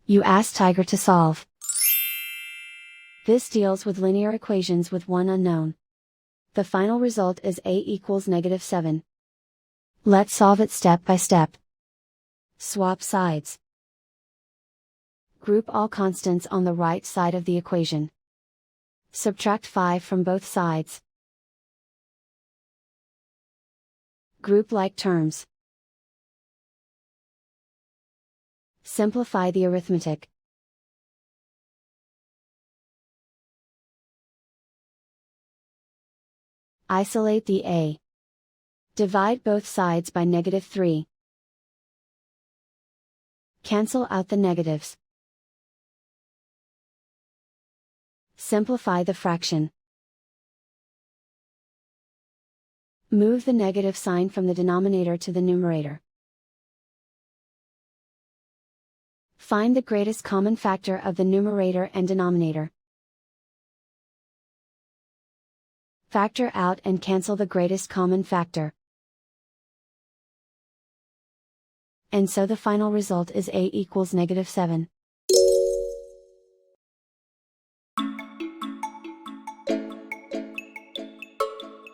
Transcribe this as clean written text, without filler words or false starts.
You ask Tiger to solve. This deals with linear equations with one unknown. The final result is a equals -7. Let's solve it step by step. Swap sides. Group all constants on the right side of the equation. Subtract 5 from both sides. Group like terms. Simplify the arithmetic. Isolate the a. Divide both sides by -3. Cancel out the negatives. Simplify the fraction. Move the negative sign from the denominator to the numerator. Find the greatest common factor of the numerator and denominator. Factor out and cancel the greatest common factor. And so the final result is a equals -7.